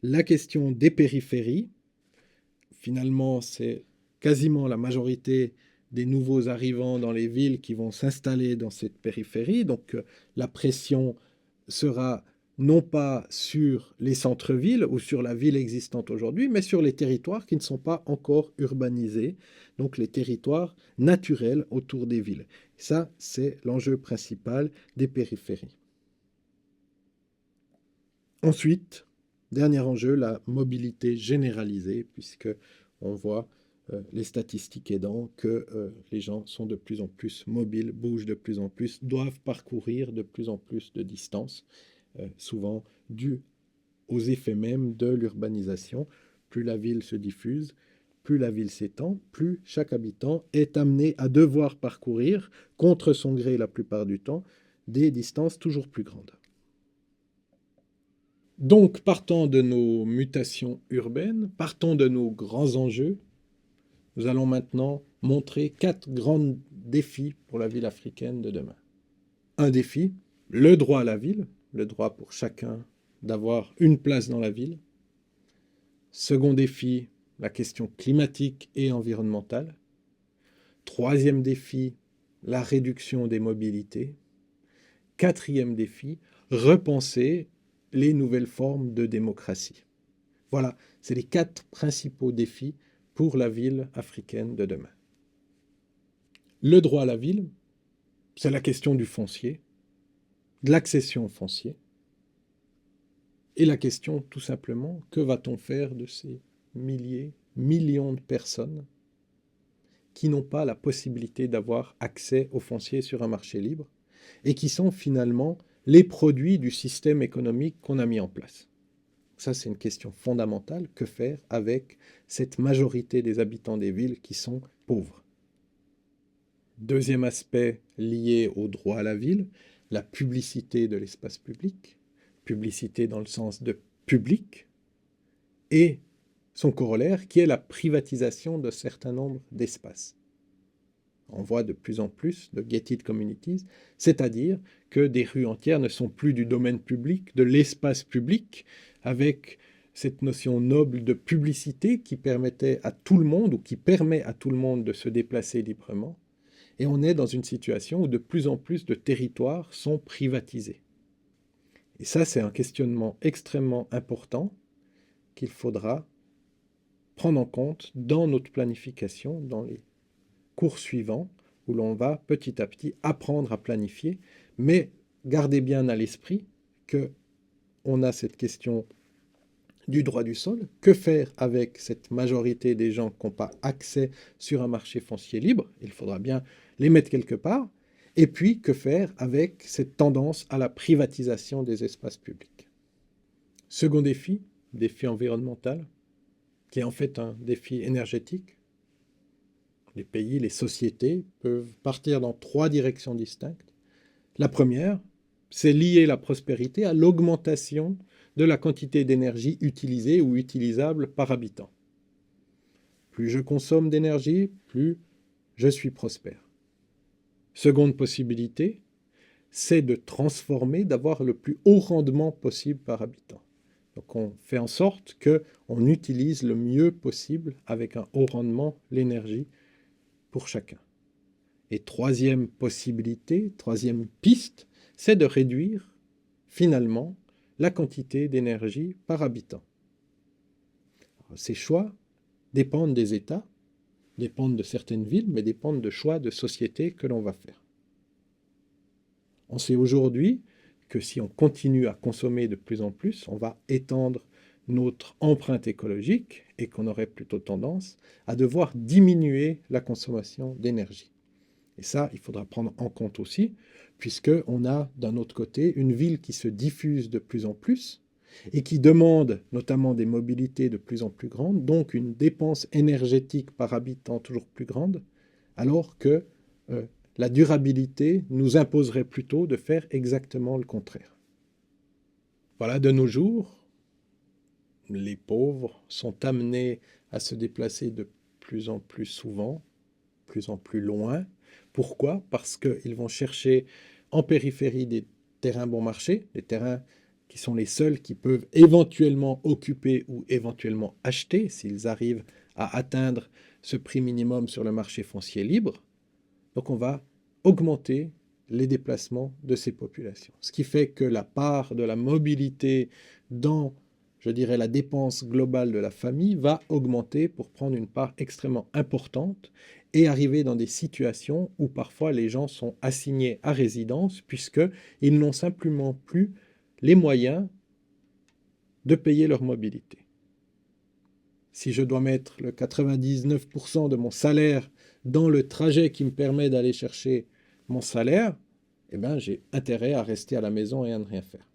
La question des périphéries, finalement, c'est quasiment la majorité des nouveaux arrivants dans les villes qui vont s'installer dans cette périphérie. Donc la pression sera non pas sur les centres-villes ou sur la ville existante aujourd'hui, mais sur les territoires qui ne sont pas encore urbanisés, donc les territoires naturels autour des villes. Ça, c'est l'enjeu principal des périphéries. Ensuite, dernier enjeu, la mobilité généralisée, puisque on voit les statistiques aidant que les gens sont de plus en plus mobiles, bougent de plus en plus, doivent parcourir de plus en plus de distances, souvent dû aux effets mêmes de l'urbanisation. Plus la ville se diffuse, plus la ville s'étend, plus chaque habitant est amené à devoir parcourir, contre son gré la plupart du temps, des distances toujours plus grandes. Donc, partant de nos mutations urbaines, partons de nos grands enjeux, nous allons maintenant montrer 4 grands défis pour la ville africaine de demain. Un défi, le droit à la ville, le droit pour chacun d'avoir une place dans la ville. Second défi, la question climatique et environnementale. Troisième défi, la réduction des mobilités. Quatrième défi, repenser les nouvelles formes de démocratie. Voilà, c'est les 4 principaux défis pour la ville africaine de demain. Le droit à la ville, c'est la question du foncier, de l'accession au foncier, et la question tout simplement, que va-t-on faire de ces milliers, millions de personnes qui n'ont pas la possibilité d'avoir accès au foncier sur un marché libre et qui sont finalement les produits du système économique qu'on a mis en place. Ça, c'est une question fondamentale. Que faire avec cette majorité des habitants des villes qui sont pauvres? Deuxième aspect lié au droit à la ville, la publicité de l'espace public. Publicité dans le sens de public. Et son corollaire, qui est la privatisation d'un certain nombre d'espaces. On voit de plus en plus de gated communities, c'est-à-dire que des rues entières ne sont plus du domaine public, de l'espace public, avec cette notion noble de publicité qui permettait à tout le monde, ou qui permet à tout le monde de se déplacer librement. Et on est dans une situation où de plus en plus de territoires sont privatisés. Et ça, c'est un questionnement extrêmement important qu'il faudra prendre en compte dans notre planification, dans les cours suivants, où l'on va petit à petit apprendre à planifier, mais gardez bien à l'esprit qu'on a cette question du droit du sol. Que faire avec cette majorité des gens qui n'ont pas accès sur un marché foncier libre? Il faudra bien les mettre quelque part. Et puis, que faire avec cette tendance à la privatisation des espaces publics? Second défi, défi environnemental, qui est en fait un défi énergétique. Les pays, les sociétés peuvent partir dans 3 directions distinctes. La première, c'est lier la prospérité à l'augmentation de la quantité d'énergie utilisée ou utilisable par habitant. Plus je consomme d'énergie, plus je suis prospère. Seconde possibilité, c'est de transformer, d'avoir le plus haut rendement possible par habitant. Donc on fait en sorte qu'on utilise le mieux possible avec un haut rendement l'énergie pour chacun. Et troisième possibilité, troisième piste, c'est de réduire finalement la quantité d'énergie par habitant. Alors, ces choix dépendent des États, dépendent de certaines villes, mais dépendent de choix de société que l'on va faire. On sait aujourd'hui que si on continue à consommer de plus en plus, on va étendre notre empreinte écologique et qu'on aurait plutôt tendance à devoir diminuer la consommation d'énergie. Et ça, il faudra prendre en compte aussi, puisqu'on a d'un autre côté une ville qui se diffuse de plus en plus et qui demande notamment des mobilités de plus en plus grandes, donc une dépense énergétique par habitant toujours plus grande, alors que la durabilité nous imposerait plutôt de faire exactement le contraire. Voilà, de nos jours, les pauvres sont amenés à se déplacer de plus en plus souvent, de plus en plus loin. Pourquoi? Parce qu'ils vont chercher en périphérie des terrains bon marché, des terrains qui sont les seuls qui peuvent éventuellement occuper ou éventuellement acheter, s'ils arrivent à atteindre ce prix minimum sur le marché foncier libre. Donc on va augmenter les déplacements de ces populations. Ce qui fait que la part de la mobilité dans, je dirais, la dépense globale de la famille va augmenter pour prendre une part extrêmement importante et arriver dans des situations où parfois les gens sont assignés à résidence puisqu'ils n'ont simplement plus les moyens de payer leur mobilité. Si je dois mettre le 99% de mon salaire dans le trajet qui me permet d'aller chercher mon salaire, eh bien, j'ai intérêt à rester à la maison et à ne rien faire.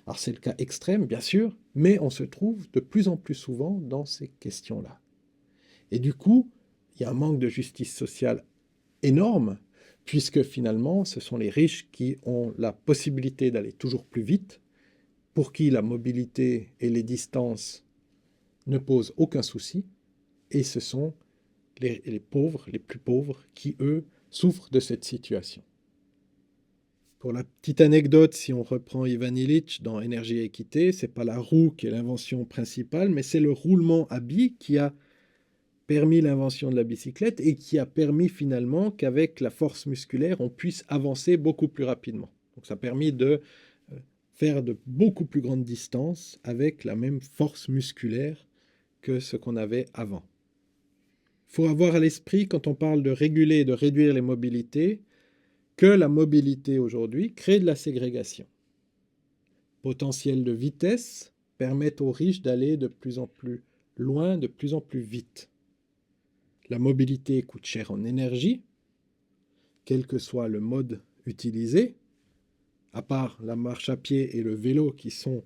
Alors c'est le cas extrême, bien sûr, mais on se trouve de plus en plus souvent dans ces questions-là. Et du coup, il y a un manque de justice sociale énorme, puisque finalement, ce sont les riches qui ont la possibilité d'aller toujours plus vite, pour qui la mobilité et les distances ne posent aucun souci, et ce sont les pauvres, les plus pauvres, qui, eux, souffrent de cette situation. Pour la petite anecdote, si on reprend Ivan Illich dans Énergie et équité, c'est pas la roue qui est l'invention principale, mais c'est le roulement à billes qui a permis l'invention de la bicyclette et qui a permis finalement qu'avec la force musculaire, on puisse avancer beaucoup plus rapidement. Donc ça a permis de faire de beaucoup plus grandes distances avec la même force musculaire que ce qu'on avait avant. Il faut avoir à l'esprit, quand on parle de réguler et de réduire les mobilités, que la mobilité aujourd'hui crée de la ségrégation. Potentiel de vitesse permettent aux riches d'aller de plus en plus loin, de plus en plus vite. La mobilité coûte cher en énergie, quel que soit le mode utilisé, à part la marche à pied et le vélo qui sont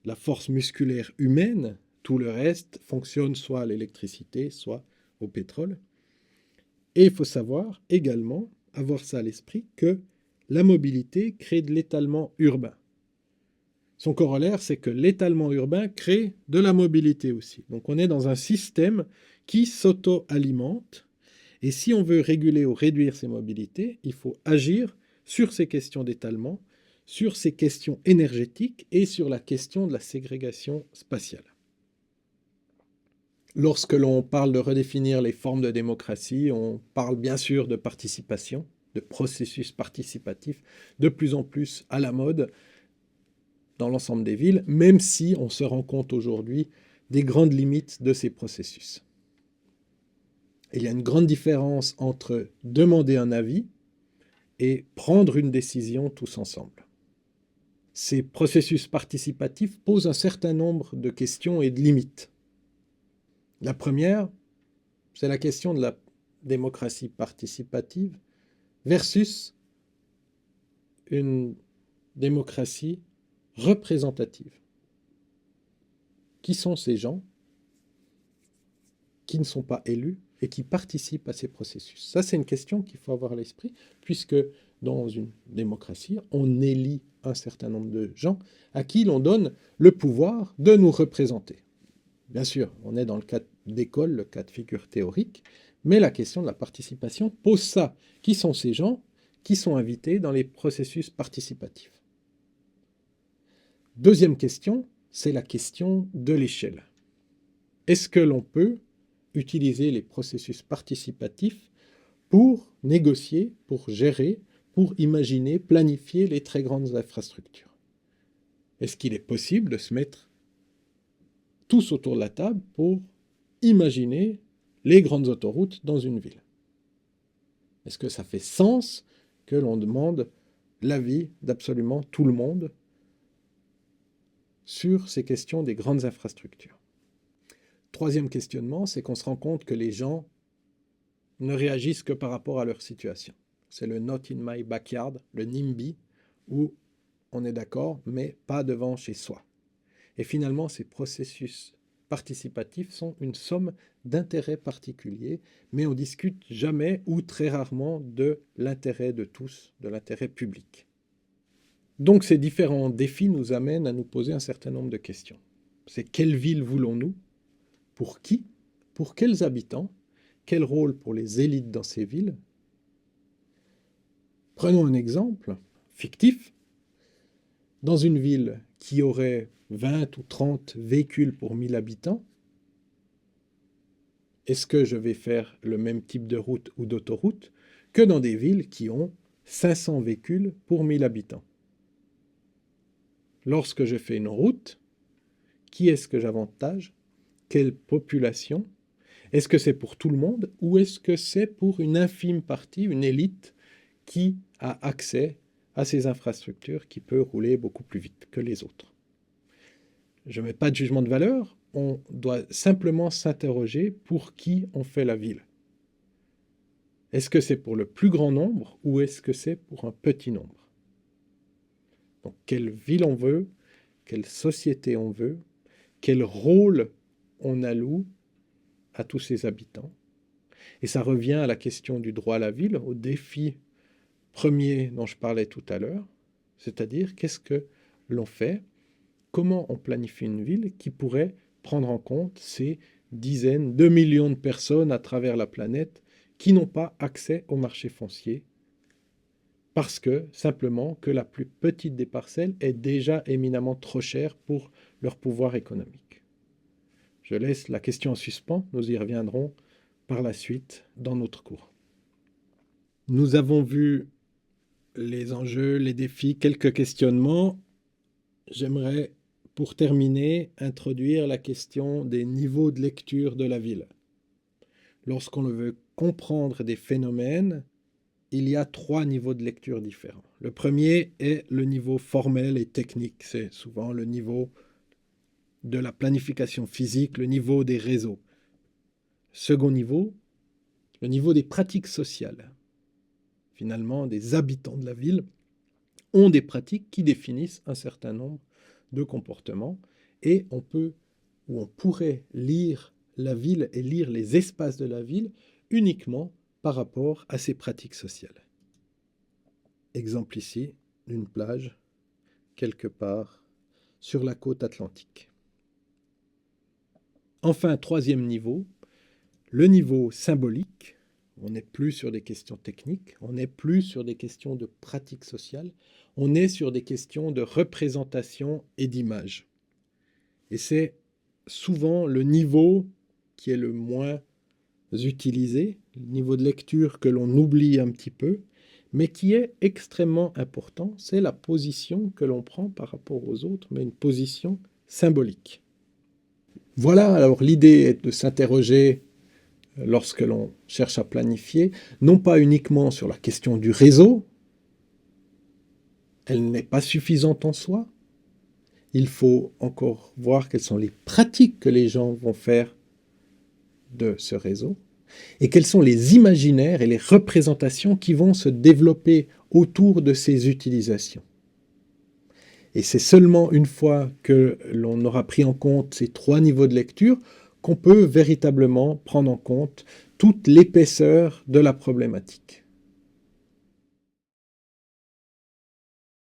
la force musculaire humaine, tout le reste fonctionne soit à l'électricité, soit au pétrole. Et il faut savoir également, avoir ça à l'esprit, que la mobilité crée de l'étalement urbain. Son corollaire, c'est que l'étalement urbain crée de la mobilité aussi. Donc on est dans un système qui s'auto-alimente. Et si on veut réguler ou réduire ces mobilités, il faut agir sur ces questions d'étalement, sur ces questions énergétiques et sur la question de la ségrégation spatiale. Lorsque l'on parle de redéfinir les formes de démocratie, on parle bien sûr de participation, de processus participatif, de plus en plus à la mode dans l'ensemble des villes, même si on se rend compte aujourd'hui des grandes limites de ces processus. Il y a une grande différence entre demander un avis et prendre une décision tous ensemble. Ces processus participatifs posent un certain nombre de questions et de limites. La première, c'est la question de la démocratie participative versus une démocratie représentative. Qui sont ces gens qui ne sont pas élus et qui participent à ces processus? Ça, c'est une question qu'il faut avoir à l'esprit, puisque dans une démocratie, on élit un certain nombre de gens à qui l'on donne le pouvoir de nous représenter. Bien sûr, on est dans le cas d'école, le cas de figure théorique, mais la question de la participation pose ça. Qui sont ces gens qui sont invités dans les processus participatifs? Deuxième question, c'est la question de l'échelle. Est-ce que l'on peut utiliser les processus participatifs pour négocier, pour gérer, pour imaginer, planifier les très grandes infrastructures? Est-ce qu'il est possible de se mettre tous autour de la table pour imaginer les grandes autoroutes dans une ville? Est-ce que ça fait sens que l'on demande l'avis d'absolument tout le monde sur ces questions des grandes infrastructures? Troisième questionnement, c'est qu'on se rend compte que les gens ne réagissent que par rapport à leur situation. C'est le not in my backyard, le NIMBY, où on est d'accord, mais pas devant chez soi. Et finalement, ces processus participatifs sont une somme d'intérêts particuliers, mais on discute jamais ou très rarement de l'intérêt de tous, de l'intérêt public. Donc ces différents défis nous amènent à nous poser un certain nombre de questions. C'est quelle ville voulons-nous? Pour qui? Pour quels habitants? Quel rôle pour les élites dans ces villes? Prenons un exemple fictif. Dans une ville qui auraient 20 ou 30 véhicules pour 1000 habitants, est-ce que je vais faire le même type de route ou d'autoroute que dans des villes qui ont 500 véhicules pour 1000 habitants? Lorsque je fais une route, qui est-ce que j'avantage? Quelle population? Est-ce que c'est pour tout le monde ou est-ce que c'est pour une infime partie, une élite qui a accès à ces infrastructures qui peut rouler beaucoup plus vite que les autres? Je ne mets pas de jugement de valeur, on doit simplement s'interroger pour qui on fait la ville. Est-ce que c'est pour le plus grand nombre ou est-ce que c'est pour un petit nombre? Donc, quelle ville on veut, quelle société on veut, quel rôle on alloue à tous ces habitants. Et ça revient à la question du droit à la ville, au défi premier dont je parlais tout à l'heure, c'est-à-dire qu'est-ce que l'on fait, comment on planifie une ville qui pourrait prendre en compte ces dizaines de millions de personnes à travers la planète qui n'ont pas accès au marché foncier parce que, simplement, que la plus petite des parcelles est déjà éminemment trop chère pour leur pouvoir économique. Je laisse la question en suspens, nous y reviendrons par la suite dans notre cours. Nous avons vu les enjeux, les défis, quelques questionnements. J'aimerais, pour terminer, introduire la question des niveaux de lecture de la ville. Lorsqu'on veut comprendre des phénomènes, il y a 3 niveaux de lecture différents. Le premier est le niveau formel et technique. C'est souvent le niveau de la planification physique, le niveau des réseaux. Second niveau, le niveau des pratiques sociales. Finalement, des habitants de la ville ont des pratiques qui définissent un certain nombre de comportements et on pourrait lire la ville et lire les espaces de la ville uniquement par rapport à ces pratiques sociales. Exemple ici, d'une plage quelque part sur la côte atlantique. Enfin, troisième niveau, le niveau symbolique. On n'est plus sur des questions techniques, on n'est plus sur des questions de pratiques sociales, on est sur des questions de représentation et d'image. Et c'est souvent le niveau qui est le moins utilisé, le niveau de lecture que l'on oublie un petit peu, mais qui est extrêmement important, c'est la position que l'on prend par rapport aux autres, mais une position symbolique. Voilà, alors l'idée est de s'interroger lorsque l'on cherche à planifier, non pas uniquement sur la question du réseau, elle n'est pas suffisante en soi, il faut encore voir quelles sont les pratiques que les gens vont faire de ce réseau, et quels sont les imaginaires et les représentations qui vont se développer autour de ces utilisations. Et c'est seulement une fois que l'on aura pris en compte ces 3 niveaux de lecture qu'on peut véritablement prendre en compte toute l'épaisseur de la problématique.